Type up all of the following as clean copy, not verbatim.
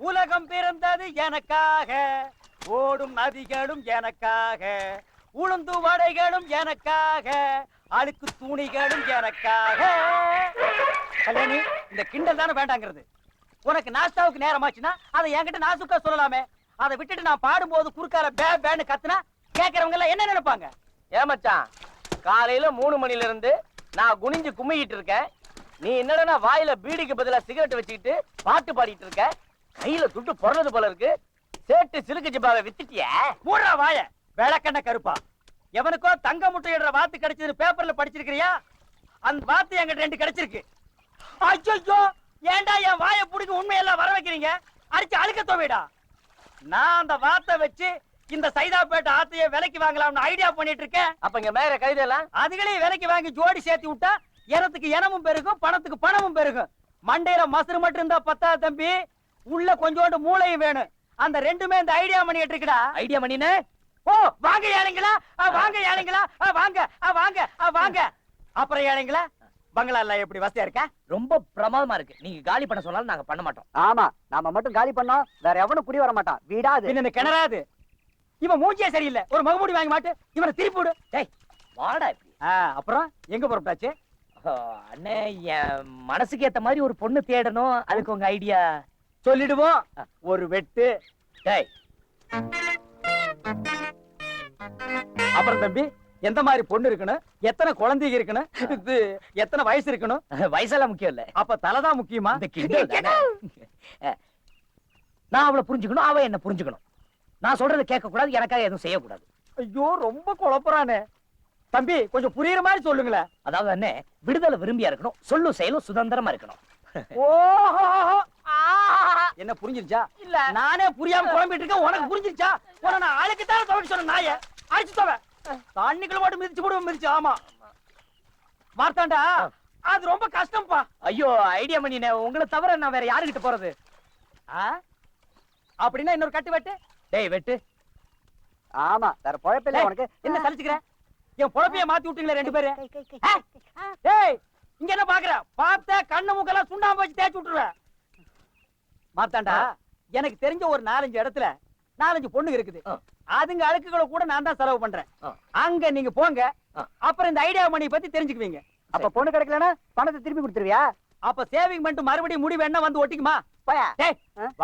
உலகம் பிறந்தது எனக்காக, ஓடும் நதிகளும் எனக்காக, உளுந்து வடைகளும் எனக்காக, அழுக்கு துணிகளும் எனக்காக. கல்யாணி, இந்த கிண்டல் தானே வேண்டாங்கிறது. உனக்கு நாஸ்தாவுக்கு நேரமாச்சுன்னா அதை என்கிட்ட நாசுக்கா சொல்லலாமே. அதை விட்டுட்டு நான் பாடும்போது குறுக்கால பே பேன்னு கத்துனா கேட்கறவங்க எல்லாம் என்ன நினைப்பாங்க? ஏமாச்சான், காலையில 3 மணில இருந்து நான் குனிஞ்சு கும்மிக்கிட்டு இருக்கேன். நீ என்னடா வாயில பீடிக்கு பதிலா சிகரெட் வச்சுக்கிட்டு பாட்டு பாடிட்டு இருக்க. கையில துட்டு பொறது போல இருக்கு. சேட்டு சிலுக்கு ஜிப்பாவை வித்துட்டிய. மூடுறா வாய, விளக்கண்ண கருப்பா. எவனுக்கோ தங்க முட்டையிடுற வாத்து கிடைச்சது பேப்பர்ல படிச்சிருக்கிறியா? அந்த வாத்து என்கிட்ட 2 கிடைச்சிருக்கு. ஐயோ, ஏண்டா என் வாயை பிடிக்க உண்மையெல்லாம் வர வைக்கிறீங்க? அடிச்சு அழுக்க தோவிடா. நான் அந்த வாத்தை வச்சு இந்த சைதாப்பேட்டை ஆத்தைய விலைக்கு வாங்கலாம்னு ஐடியா பண்ணிட்டு இருக்கேன். அப்ப இங்க மேல கைதெல்லாம் அதுகளையும் விலைக்கு வாங்கி ஜோடி சேர்த்து விட்டா எனத்துக்கு இனமும் பெருகும், பணத்துக்கு பணமும் பெருகும். மண்டையில மசுறு மட்டும் இருந்தா பத்தா தம்பி, உள்ள கொஞ்சோண்டு மூளையும் வேணும். அந்த ரெண்டுமே இந்த ஐடியா பண்ணிட்டு இருக்குடா. ஐடியா பண்ணினே. ஓ, வாங்க ஏழைங்களா, வாங்க ஏழைங்களா, வாங்க வாங்க வாங்க. அப்புறம் ஏழைங்களா, பங்களா எல்லாம் எப்படி வசதியா இருக்கா? ரொம்ப பிரமாதமா இருக்கு. நீங்க காலி பண்ண சொன்னாலும் நாங்க பண்ண மாட்டோம். ஆமா, நாம மட்டும் காலி பண்ணோம், வேற எவனும் குடி வர மாட்டான். வீடாது என்ன கிணறாது. இவன் மூஞ்சியே சரியில்லை. ஒரு மகுமுடி வாங்கி மாட்டு, இவனை திருப்பி விடு. டேய் வாடா இப்படி. அப்புறம் எங்க புறப்பட்டாச்சு? அண்ணே, என் மனசுக்கு ஏத்த மாதிரி ஒரு பொண்ணு தேடணும். அதுக்கு உங்க ஐடியா சொல்லிடுவோம். ஒரு வெட்டு. டேய், அப்புறம் தம்பி, எந்த மாதிரி பொண்ணு இருக்கணும், எத்தனை குழந்தைங்க இருக்கணும், இது எத்தனை வயசு இருக்கணும்? வயசெல்லாம் முக்கியம் இல்ல. அப்ப தலைதான் முக்கியமா? இந்த கிண்டல் தானே. நான் அவளை புரிஞ்சுக்கணும், அவ என்ன புரிஞ்சுக்கணும். நான் சொல்றதை கேட்க கூடாது, எனக்காக எதுவும் செய்யக்கூடாது. ஐயோ, ரொம்ப குழப்பறானே தம்பி. கொஞ்சம் புரியுற மாதிரி சொல்லுங்களேன். அதாவது என்ன, விடுதலை விரும்பியா இருக்கணும், சொல்லும் செயலும் சுதந்திரமா இருக்கணும். ஓஹோ, என்ன புரிஞ்சிருச்சா? இல்ல, நானே புரியாம குழம்பிட்டு இருக்கேன். உனக்கு புரிஞ்சிருச்சா? உன நான் ஆளுக்குத்தான துவைக்க சொன்ன நாய அடிச்சு தவ தண்ணிக்குள்ள மட்டும் மிதிச்சு போடுவோம். மிதிச்சு. ஆமா மார்த்தாண்டா, அது ரொம்ப கஷ்டம்ப்பா. ஐயோ, ஐடியா பண்ணினே. உங்களை தவிர நான் வேற யாருகிட்ட போறது? அப்படின்னா இன்னொரு கட்டு வெட்டு. டேய் வெட்டு. ஆமா, வேற பொழப்பில்ல உனக்கு. என்ன சலிச்சுக்கிற? என் பொழப்பைய மாத்தி விட்டீங்களே 2 பேரு. ஏய், இங்க என்ன பாக்குற? பார்த்த கண்ணு மூக்கெல்லாம் சுண்ணாம்பு வச்சு தேய்ச்சி விட்டுருவேன். மாத்தாண்டா, எனக்கு தெரிஞ்ச ஒரு 4-5 இடத்துல 4-5 பொண்ணுங்க இருக்குது. அதுங்க அழுக்குகளை கூட நான் தான் செலவு பண்றேன். அங்க நீங்க போங்க. அப்புறம் இந்த ஐடியா மணி பத்தி தெரிஞ்சுக்குவீங்க. அப்ப பொண்ணு கிடைக்கலன்னா பணத்தை திருப்பி கொடுத்துருவியா? அப்ப சேவிங் பண்ணிட்டு மறுபடியும் முடி வேணா வந்து ஒட்டிக்குமா?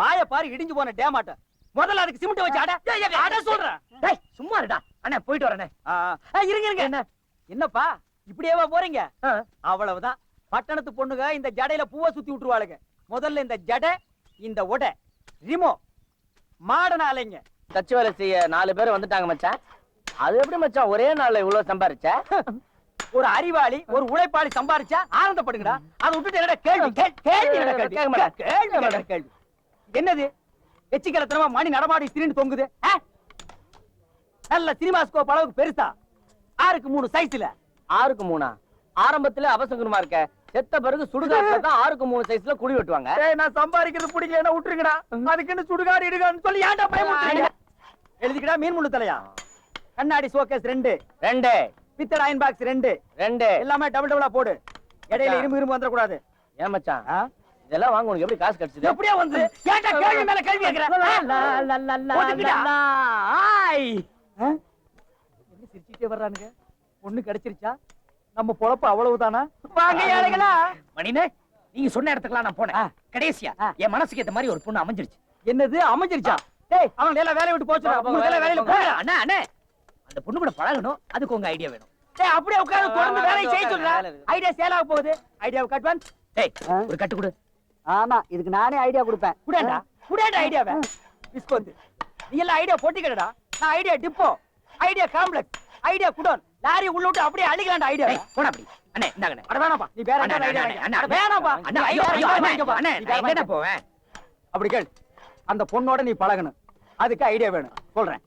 வாய பாரு, இடிஞ்சு போன டேமாட்ட. முதல்ல அதுக்கு சிமெண்ட் வச்சு அட சொல்றேன். டேய் சும்மா இருடா. அண்ணா போயிட்டு வரேனே. இருங்க இருங்க. என்ன என்னப்பா இப்படியேவா போறீங்க? அவ்வளவுதான். பட்டணத்து பொண்ணுங்க இந்த ஜடையில பூவை சுத்தி விட்டுருவாளுங்க. முதல்ல இந்த ஜடை, இந்த உடை, ரிமோ மாடன அலைங்க. தச்சு வேலை செய்ய 4 பேர் வந்துட்டாங்க மச்சான். அது எப்படி மச்சான் ஒரே நாள்ல இவ்வளவு சம்பாரிச்ச? ஒரு அறிவாளி, ஒரு உழைப்பாளி சம்பாரிச்சா ஆனந்தப்படுங்கடா. அதை விட்டுட்டு என்னடா கேள்வி? என்னது எச்சிக்கலத்தனமா மணி நடமாடி திரிந்து தொங்குது? நல்ல சினிமாஸ்கோப் அளவுக்கு பெருசா, 6க்கு 3 சைஸ்ல. 6க்கு 3? ஆரம்பத்துல அவசகுணமா இருக்க. செத்த பிறகு சுடுகாட்டுல தான் 6க்கு 3 சைஸ்ல குடி வெட்டுவாங்க. நான் சம்பாதிக்கிறது பிடிக்கலன்னா விட்டுருங்கடா. அதுக்குன்னு சுடுகாடு இடுகான்னு சொல்லி ஏன்டா பயமுறுத்துறீங்க? எழுதிக்கடா. மீன் முள்ளு தலையா, கண்ணாடி ஷோகேஸ் 2, பித்தளை அயன் பாக்ஸ் 2 எல்லாமே டபுளா போடு. இடையில இரும்பு வந்துட கூடாது. ஏன் மச்சான் இதெல்லாம் வாங்க உனக்கு எப்படி காசு கிடைச்சது? எப்படியா வந்து ஏன்டா கேள்வி மேல கேள்வி கேக்குற? என்ன சிரிச்சிட்டே வர்றானுங்க? பொண்ணு கிடைச்சிருச்சா? நம்ம பொழப்பு அவ்வளவுதானா? வாங்க ஏழைகளா. மணினே, நீங்க சொன்ன இடத்துக்குலாம் நான் போனேன். கடைசியா என் மனசுக்கு ஏத்த மாதிரி ஒரு பொண்ணு அமைஞ்சிருச்சு. என்னது அமைஞ்சிருச்சா? டேய், அவங்க எல்லாம் வேலைய விட்டு போச்சுடா. உங்களுக்கு எல்லாம் வேலையில போங்க. அண்ணா அண்ணே, அந்த பொண்ணு கூட பழகணும். அதுக்கு உங்க ஐடியா வேணும். டேய், அப்படியே உட்கார்ந்து தொடர்ந்து வேலையை செய்ய சொல்றா. ஐடியா சேல் ஆக போகுது. ஐடியாவுக்கு அட்வான்ஸ். டேய், ஒரு கட்டு கொடு. ஆமா, இதுக்கு நானே ஐடியா கொடுப்பேன். குடேண்டா ஐடியாவை. விஸ்கோந்து நீ எல்லாம் ஐடியா போட்டிக்கடா. நான் idea depot, idea complex, idea godown, lorry உள்ள விட்டு அப்படியே அடிக்கலாம்டா ஐடியா. போடா அப்படி. அண்ணே இந்தாங்கண்ணே. அட வேணாம்ப்பா, நீ வேற என்ன ஐடியா? அட வேணாம்ப்பா. அண்ணா ஐயோ அண்ணே, நான் எங்கடா போவேன்? அப்படி கேள். அந்த பொண்ணோட நீ பழகணும். அதுக்கு ஐடியா வேணும். சொல்றேன்.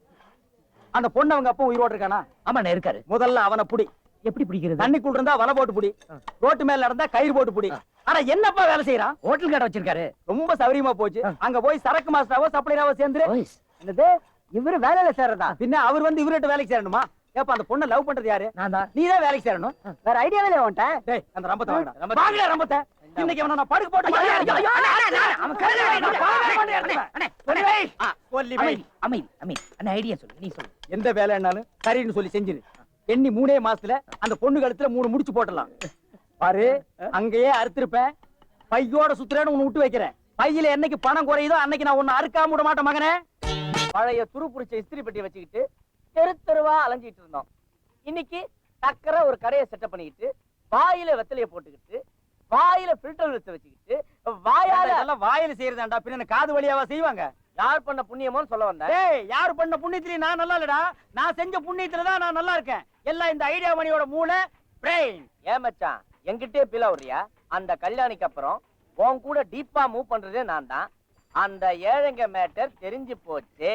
அந்த பொண்ணு அவங்க அப்பா உயிரோடு இருக்கானா? ஆமாண்ணே இருக்காரு. முதல்ல அவனை புடி. எப்படி பிடிக்கிறது? தண்ணிக்குள்ள இருந்தா வலை போட்டு புடி. ரோட்டு மேல நடந்தா கயிறு போட்டு புடி. ஆனா என்னப்பா வேலை செய்யறான்? ஹோட்டல் கடை வச்சிருக்காரு. ரொம்ப சௌரியமா போச்சு. அங்க போய் சரக்கு மாஸ்டராவோ சப்ளையராவோ சேர்ந்து. என்னது, இவரு வேலையில சேர்றதா? பின்ன அவர் வந்து இவர்கிட்ட வேலைக்கு சேரணுமா? ஏப்பா அந்த பொண்ணை லவ் பண்றது யாரு? நான் தான். நீ தான் வேலைக்கு சேரணும். வேற ஐடியாவே இல்ல உன்ட்ட. டேய் அந்த ரம்பத்தை வாங்கடா. ரம்பத்தை. வாங்கடா ரம்பத்தை. இன்னைக்கு அவனை நான் படுக்க போட்டு ஐயோ, ஐயோ, ஐயோ, அண்ணே, அண்ணே, அண்ணே, அவன் கழுதை வை, நான் பாவே கொண்டு எடுத்துவேன். அண்ணே, சொல்லி வை. சொல்லி வை. அமைதி, அண்ணே, ஐடியா சொல்லு, நீ சொல்லு. எந்த வேலைன்னாலும் சரின்னு சொல்லி செஞ்சிரு. எண்ணி 3 மாசத்துல அந்த பொண்ணு கழுத்துல 3 முடிச்சு போட்டலாம். பாரு அங்கேயே அறுத்திருப்பேன். பையோட சுத்துறேன்னு உன்னை விட்டு வைக்கிறேன். பையில என்னைக்கு பணம் குறையுதோ அன்னைக்கு நான் உன்னை அறுக்காம விட மாட்டேன் மகனே. பழைய துருப்புடிச்ச இஸ்திரி பெட்டி வச்சுக்கிட்டு தெரு தெருவா அலைஞ்சிட்டு இருந்தோம். இன்னைக்கு டக்கர ஒரு கடையை செட்டப் பண்ணிக்கிட்டு வாயில வெத்தலைய போட்டுக்கிட்டு வாயில ஃபில்டர் வச்சுக்கிட்டு வாயால அதெல்லாம் வாயில செய்யறதாண்டா, பின்ன காது வழியாவா செய்வாங்க? யார் பண்ண புண்ணியமோன்னு சொல்ல வந்தேன். டேய் யார் பண்ண புண்ணியத்திலயும் நான் நல்லா இல்லடா. நான் செஞ்ச புண்ணியத்துல தான் நான் நல்லா இருக்கேன். எல்லாம் இந்த ஐடியா மணியோட மூளை பிரெயின். ஏன் மச்சான் என்கிட்டே பில விடுறியா? அந்த கல்யாணிக்கு அப்புறம் உன் கூட டீப்பா மூவ் பண்றதே நான் தான். அந்த ஏழைங்க மேட்டர் தெரிஞ்சு போச்சு.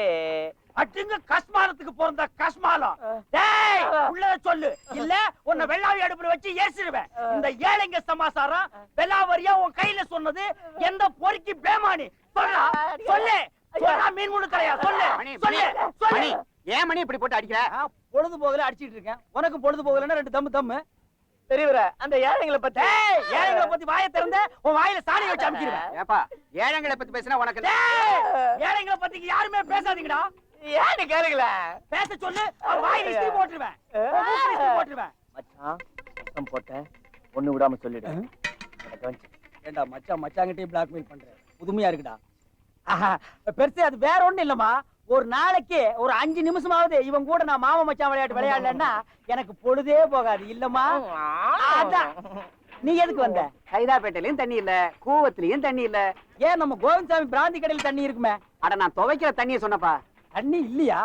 அட்டுங்க கஸ்மாலத்துக்கு பிறந்த கஸ்மாலம். டேய் உள்ளத சொல்லு, இல்ல உன்னை வெள்ளாவி அடுப்புல வச்சு ஏசிடுவேன். இந்த ஏழைங்க சமாசாரம் வெள்ளாவரியா உன் கையில சொன்னது எந்த பொறுக்கி பேமானி? சொல்லா சொல்லு. சொல்லா மீன் முழு தலையா சொல்லு. சொல்லு சொல்லு. ஏன் மணி இப்படி போட்டு அடிக்கிற? பொழுது போகல அடிச்சிட்டு இருக்கேன். உனக்கு பொழுது போகலன்னா 2 தம்மு தம்மு. தெரியவர அந்த ஏழைங்களை பத்தி ஏழைங்களை பத்தி வாயை திறந்த உன் வாயில சாணி வச்சு அமுக்கிடுவேன். ஏப்பா ஏழைங்களை பத்தி பேசினா உனக்கு ஏழைங்களை பத்தி யாருமே பேசாதீங்கடா. ஏன்னு கேளுங்கள பேச சொல்லு, அவன் வாயில இஸ்திரி போட்டுருவேன். இஸ்திரி போட்டுருவேன். மச்சான் சத்தம் போட்ட ஒண்ணு விடாம சொல்லிடு. எனக்கு வந்து ஏண்டா மச்சான் மச்சாங்கிட்டே பிளாக்மெயில் பண்ற? புதுமையா இருக்குடா. பெருசு அது வேற ஒண்ணும் இல்லம்மா. ஒரு நாளைக்கு ஒரு 5 நிமிஷமாவது இவன் கூட நான் மாமா மச்சான் விளையாட்டு விளையாடலன்னா எனக்கு பொழுதே போகாது இல்லம்மா. அதான் நீ எதுக்கு வந்த? சைதாப்பேட்டையிலயும் தண்ணி இல்ல, கூவத்திலயும் தண்ணி இல்ல. ஏன் நம்ம கோவிந்தசாமி பிராந்தி கடையில் தண்ணி இருக்குமே? அட நான் துவைக்கிற தண்ணியை சொன்னப்பா. தண்ணி இல்லையா?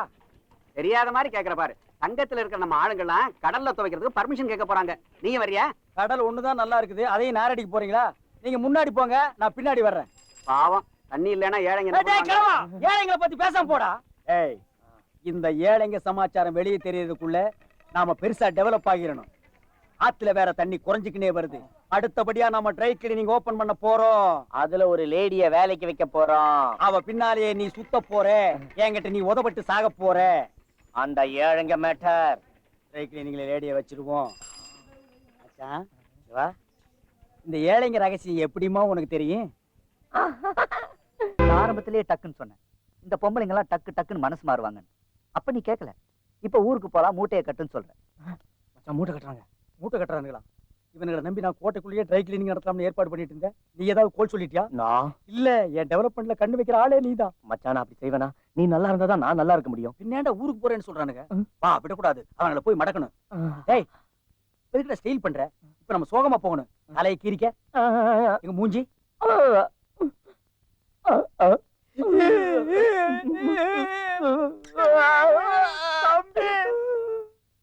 தெரியாத மாதிரி கேக்குற பாரு. சங்கத்துல இருக்கிற நம்ம ஆளுங்கெல்லாம் கடல்ல துவைக்கிறதுக்கு பர்மிஷன் கேட்க போறாங்க. நீங்க வரியா? கடல் ஒண்ணுதான் நல்லா இருக்குது, அதையும் நாரடிக்கு போறீங்களா? நீங்க முன்னாடி போங்க, நான் பின்னாடி வர்றேன். பாவம் தண்ணி இல்லைன்னா ஏழைங்க என்ன டேய் பண்ணுவாங்க? கிழவா, ஏழைங்களை பத்தி பேசாம போடா. ஏய் இந்த ஏழைங்க சமாச்சாரம் வெளியே தெரியறதுக்குள்ள நாம பெருசா டெவலப் ஆகிரணும். ஆத்துல வேற தண்ணி குறைஞ்சுக்கினே வருது. அடுத்தபடியா நாம ட்ரை கிளீனிங் ஓபன் பண்ண போறோம். அதுல ஒரு லேடிய வேலைக்கு வைக்க போறோம். அவ பின்னாலேயே நீ சுத்த போற, என்கிட்ட நீ உதப்பட்டு சாக போற. அந்த ஏழைங்க மேட்டர் ட்ரை கிளீனிங்ல லேடிய வச்சிருவோம். மச்சான், சிவா, இந்த ஏழைங்க ரகசியம் எப்படிமா உனக்கு தெரியும்? ஆரம்பத்திலேயே டக்குன்னு சொன்னேன், இந்த பொம்பளைங்க எல்லாம் டக்கு டக்குன்னு மனசு மாறுவாங்க. அப்ப நீ கேட்கல. இப்ப ஊருக்கு போலாம், மூட்டையை கட்டுன்னு சொல்றேன். மச்சான் மூட்டை கட்டுறாங்க. மூட்டை கட்டுறானுங்களா? இவனுங்களை நம்பி நான் கோட்டைக்குள்ளேயே ட்ரை கிளீனிங் நடத்தலாம்னு ஏற்பாடு பண்ணிட்டு இருந்தேன். நீ ஏதாவது கோல் சொல்லிட்டியா? நான் இல்ல, என் டெவலப்மெண்ட்ல கண்ணு வைக்கிற ஆளே நீதான். மச்சான் அப்படி செய்வேனா? நீ நல்லா இருந்தாதான் நான் நல்லா இருக்க முடியும். பின்னாண்ட ஊருக்கு போறேன்னு சொல்றானுங்க. வா விடக்கூடாது, அவங்கள போய் மடக்கணும். ஏய் எதுக்கிட்ட ஸ்டைல் பண்ற? இப்ப நம்ம சோகமா போகணும். தலையை கீரிக்க எங்க மூஞ்சி. தம்பி,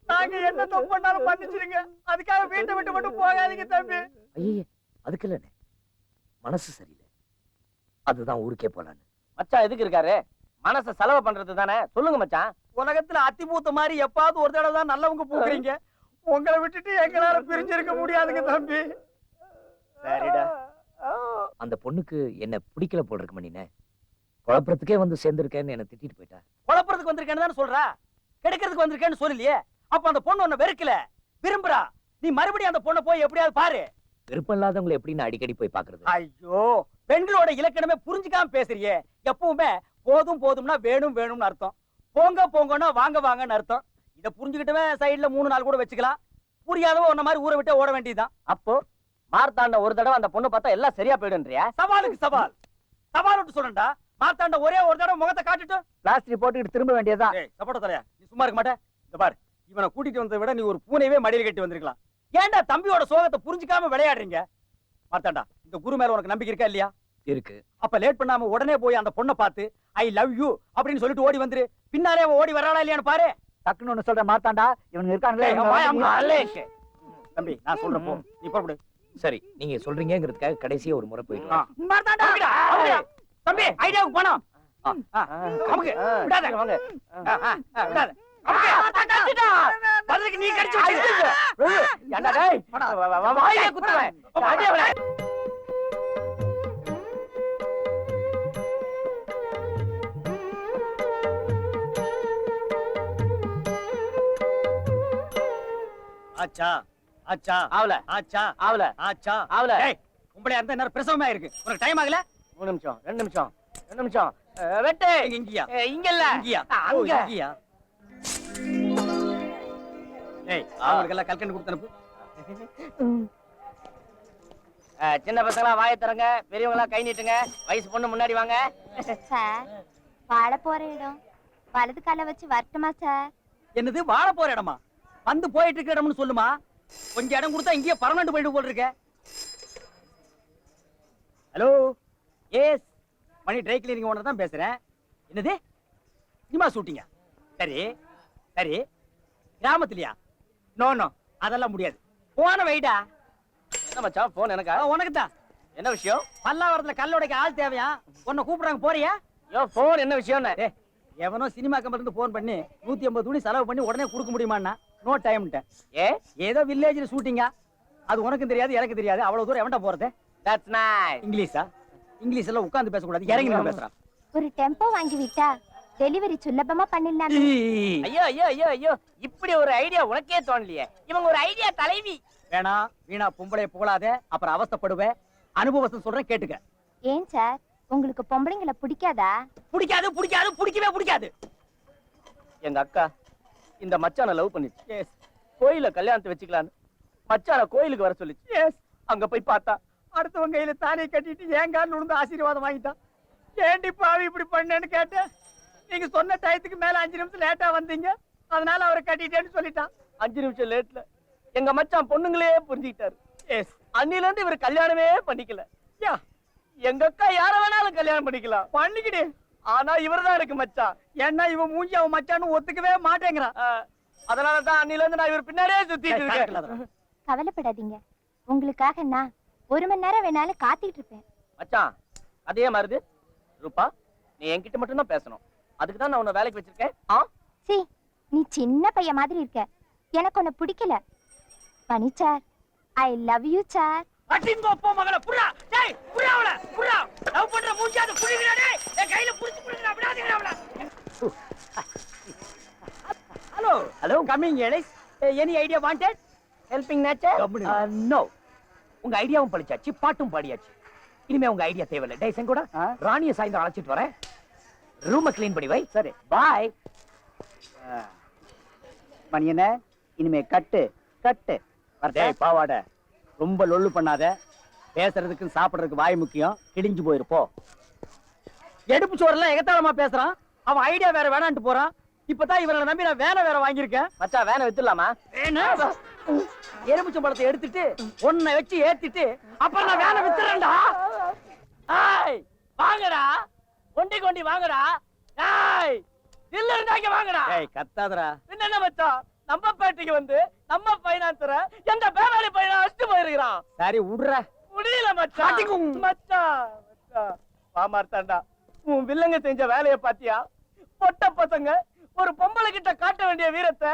நாங்க என்ன தப்பு பண்ணாலும் மன்னிச்சிருங்க. அதுக்காக வீட்டை விட்டு மட்டும் போகாதீங்க தம்பி. ஐயே அதுக்கு இல்ல, மனசு சரியில்லை, அதுதான் ஊருக்கே போலான்னு. மச்சான் எதுக்கு இருக்காரு? மனச செலவு பண்றது தானே. சொல்லுங்க மச்சான். உலகத்துல அத்தி பூத்த மாதிரி எப்பாவது ஒரு தடவை தான் நல்லவங்க பூக்குறீங்க. உங்களை விட்டுட்டு எங்களால பிரிஞ்சிருக்க முடியாதுங்க தம்பி. சரிடா. அந்த பொண்ணுக்கு என்ன பிடிக்கல போல் இருக்கு மணினே. குழப்பறதுக்கே வந்து சேர்ந்திருக்கேன்னு என்ன திட்டிட்டு போயிட்டா. குழப்பறதுக்கு வந்திருக்கேன்னு தானே சொல்றா, கெடுக்கிறதுக்கு வந்திருக்கேன்னு சொல்லலையே. அப்ப அந்த பொண்ணு உன்னை வெறுக்கல, விரும்புறா. நீ மறுபடியும் அந்த பொண்ணை போய் எப்படியாவது பாரு. விருப்பம் இல்லாதவங்களை எப்படி நான் அடிக்கடி போய் பாக்குறது? ஐயோ, பெண்களோட இலக்கணமே புரிஞ்சுக்காம பேசுறியே. எப்பவுமே போதும் போதும்னா வேணும் வேணும்னு அர்த்தம், போங்க போங்கன்னா வாங்க வாங்கன்னு அர்த்தம். இத புரிஞ்சுக்கிட்டவே சைடுல 3 நாள் கூட வச்சுக்கலாம். புரியாதவ உன்ன மாதிரி ஊரை விட்டு ஓட வேண்டியதுதான். அப்போ மார்த்தாண்ட ஒரு தடவை அந்த பொண்ணு பார்த்தா எல்லாம் சரியா போயிடுன்றியா? சவாலுக்கு சவால், சவால் விட்டு சொல்றேன்டா. மார்த்தாண்ட ஒரே ஒரு தடவை முகத்தை காட்டிட்டு பிளாஸ்டிக் போட்டுக்கிட்டு திரும்ப வேண்டியதுதான். சப்போட்ட தலையா, நீ சும்மா இருக்க மாட்டே. இந்த பாரு, இவனை கூட்டிட்டு வந்ததை விட நீ ஒரு பூனையவே மடியில் கட்டி வந்திருக்கலாம். ஏன்டா தம்பியோட சோகத்தை புரிஞ்சுக்காம விளையாடுறீங்க? மார்த்தாண்டா, இந்த குரு மேல உனக்கு நம்பிக்கை இருக்கா இல்லையா? இருக்கு. அப்ப லேட் பண்ணாம உடனே போய் அந்த பொண்ணை பார்த்து ஐ லவ் யூ அப்படின்னு சொல்லிட்டு ஓடி வந்துரு. பின்னாலே அவன் ஓடி வராளா இல்லையான்னு பாரு. டக்குன்னு ஒண்ணு சொல்ற மாத்தாண்டா, இவனுங்க இருக்காங்களே. ஏய், இவங்க வாய் வந்து- அமுக்கு. அலேஷ். தம்பி நான் சொல்றேன் போ, நீ புறப்படு. சரி நீங்க சொல்றீங்கிறதுக்காக கடைசியா ஒரு முறை போயிட்டு வரேன். மார்த்தாண்டா, அமுக்குடா. தம்பி ஐடியாவுக்கு போனோம். அமுக்கு, விடாத. வாங்க. விடாத. அமுக்கு. பதிலுக்கு நீ கடிச்சு வச்சிரு. ஏண்டா டேய், வாயிலே குத்துவேன். அடியே விட. ஆச்சா ஆச்சா ஆவல ஆச்சா ஆவல ஆச்சா ஆவல டேய் உங்களை அந்த நேரம் பிரசவமா இருக்கு உனக்கு டைம் ஆகல 3 நிமிஷம் 2 நிமிஷம் 2 நிமிஷம் வெட்டு இங்கயா இங்க இல்ல இங்கயா அங்க இங்கயா டேய் அவங்களுக்கு எல்லாம் கல்கண்டு கொடுத்து அனுப்பு சின்ன பசங்களா வாயை திறங்க பெரியவங்களா கை நீட்டுங்க வயசு பொண்ணு முன்னாடி வாங்க சார் வாழ போற இடம் வலது கால வச்சு வரட்டுமா சார்? என்னது வாழ போற இடமா வந்து போயிட்டு இருக்க இடம்னு சொல்லுமா கொஞ்சம் இடம் கொடுத்தா இங்கேயே பர்மனன்ட் போயிட்டு போல் இருக்க ஹலோ எஸ் மணி ட்ரை கிளீனிங் ஓனர் தான் பேசுறேன் என்னது சினிமா ஷூட்டிங்கா சரி சரி கிராமத்துலயா நோ நோ அதெல்லாம் முடியாது போன வைடா என்ன மச்சான் போன் எனக்கா உனக்கு தான் என்ன விஷயம் பல்லாவரத்துல கல்லோடைக்கு ஆள் தேவையா உன்னை கூப்பிடுறாங்க போறியா யோ போன் என்ன விஷயம் டேய், எவனோ சினிமா கம்பெனி இருந்து போன் பண்ணி 150 துணி செலவு பண்ணி உடனே கொடுக்க முடியுமான்னா நோ டைம்ட்டேன் ஏ ஏதோ வில்லேஜ்ல ஷூட்டிங்கா அது உனக்கும் தெரியாது எனக்கு தெரியாது அவ்வளவு தூரம் எவன்டா போறது தட்ஸ் நைஸ் இங்கிலீஷா இங்கிலீஷ் எல்லாம் உட்கார்ந்து பேசக்கூடாது இறங்கி நின்னு பேசுறான் ஒரு டெம்போ வாங்கி விட்டா டெலிவரி சுலபமா பண்ணிடலாமே. ஐயோ ஐயோ ஐயோ ஐயோ இப்படி ஒரு ஐடியா உனக்கே தோணலையே இவங்க ஒரு ஐடியா தலைவி வேணா வீணா பொம்பளை புகழாத அப்புறம் அவஸ்தைப்படுவேன் அனுபவத்தை சொல்றேன் கேட்டுக்க ஏன் சார் உங்களுக்கு பொம்பளைங்களை பிடிக்காதா? பிடிக்காது பிடிக்காது பிடிக்கவே பிடிக்காது எங்க அக்கா இந்த மச்சான லவ் பண்ணிச்சு எஸ் கோயில கல்யாணத்தை வச்சுக்கலான்னு மச்சான கோயிலுக்கு வர சொல்லிச்சு எஸ் அங்க போய் பார்த்தா அடுத்தவங்க கையில தானே கட்டிட்டு ஏன் காலில் விழுந்து ஆசீர்வாதம் வாங்கிட்டான் ஏண்டி பாவி இப்படி பண்ணேன்னு கேட்டேன் நீங்க சொன்ன டயத்துக்கு மேல 5 நிமிஷம் லேட்டா வந்தீங்க அதனால அவரை கட்டிட்டேன்னு சொல்லிட்டான் 5 நிமிஷம் லேட்ல எங்க மச்சான் பொண்ணுங்களே புரிஞ்சுக்கிட்டாரு எஸ் அன்னில இருந்து இவர் கல்யாணமே பண்ணிக்கல யா எங்க அக்கா யார வேணாலும் கல்யாணம் பண்ணிக்கலாம் பண்ணிக்கிடு ஆனா இவர்தான் இருக்கு மச்சான் ஏன்னா இவன் மூஞ்சி அவன் மச்சான்னு ஒத்துக்கவே மாட்டேங்கிறான் அதனாலதான் அன்னில இருந்து நான் இவர் பின்னாடியே சுத்திட்டு இருக்கேன் கவலைப்படாதீங்க, உங்களுக்காக நான் 1 மணி நேரம் வேணாலும் காத்துக்கிட்டு இருப்பேன். மச்சான் அதே மாதிரி ரூபா நீ என்கிட்ட மட்டும் தான் பேசணும் அதுக்கு தான் நான் உன்னை வேலைக்கு வச்சிருக்கேன் சி நீ சின்ன பையன் மாதிரி இருக்க, எனக்கு உன்னை பிடிக்கல. பனி sir, I love you sir. அடிங்க அப்பா மகள புறா டேய் புறாவல புறா லவ் பண்ற மூஞ்சாத புடிங்கடா டேய் என் கையில புடிச்சு புடிங்கடா விடாதீங்கடா அவள ஹலோ ஹலோ கமிங் எலிஸ் any idea wanted helping nature no உங்க ஐடியாவும் படிச்சாச்சு பாட்டும் பாடியாச்சு இனிமே உங்க ஐடியா தேவையில்லை டேய் செங்கோடா ராணிய சாயந்தரம் அழைச்சிட்டு வரேன் ரூமை க்ளீன் பண்ணி வை சரி பாய் மணியனே இனிமே கட்டு கட்டு டேய் பாவாட ரொம்ப லொள்ளு பண்ணாத பேசுறதுக்கு சாப்பிடுறதுக்கு வாய் முக்கியம் கிழிஞ்சு போயிருப்போ எடுப்பு சோறெல்லாம் எகத்தாளமா பேசுறான் அவன் ஐடியா வேற வேணான்ட்டு போறான் இப்பதான் இவரை நம்பி நான் வேலை வேற வாங்கியிருக்கேன் மச்சான் வேனை வித்துடலாமா எலுமிச்சம் பழத்தை எடுத்துட்டு ஒன்னை வச்சு ஏத்திட்டு அப்புறம் நான் வேலை வித்துறேன்டா ஏய் வாங்கடா கொண்டி கொண்டி வாங்கடா ஏய் இல்ல இருந்தாங்க வாங்கடா ஏய் கத்தாதடா என்ன மச்சான் நம்ம பேட்டைக்கு வந்து நம்ம பைனான்சர எந்த பேராளி பையனா அடிச்சு போயிருக்கிறான் சரி விடுற முடியல மச்சான் அடிக்கும். மச்சான் மச்சான் பாமார்த்தாண்டா உன் வில்லங்க செஞ்ச வேலைய பாத்தியா பொட்ட பசங்க ஒரு பொம்பளை கிட்ட காட்ட வேண்டிய வீரத்தை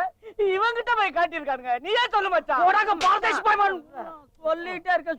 இவங்கிட்ட போய் காட்டியிருக்கானுங்க நீயே சொல்லு மச்சான் போடாங்க பாரதேஷ் பாய்மான் சொல்லிட்டே இருக்க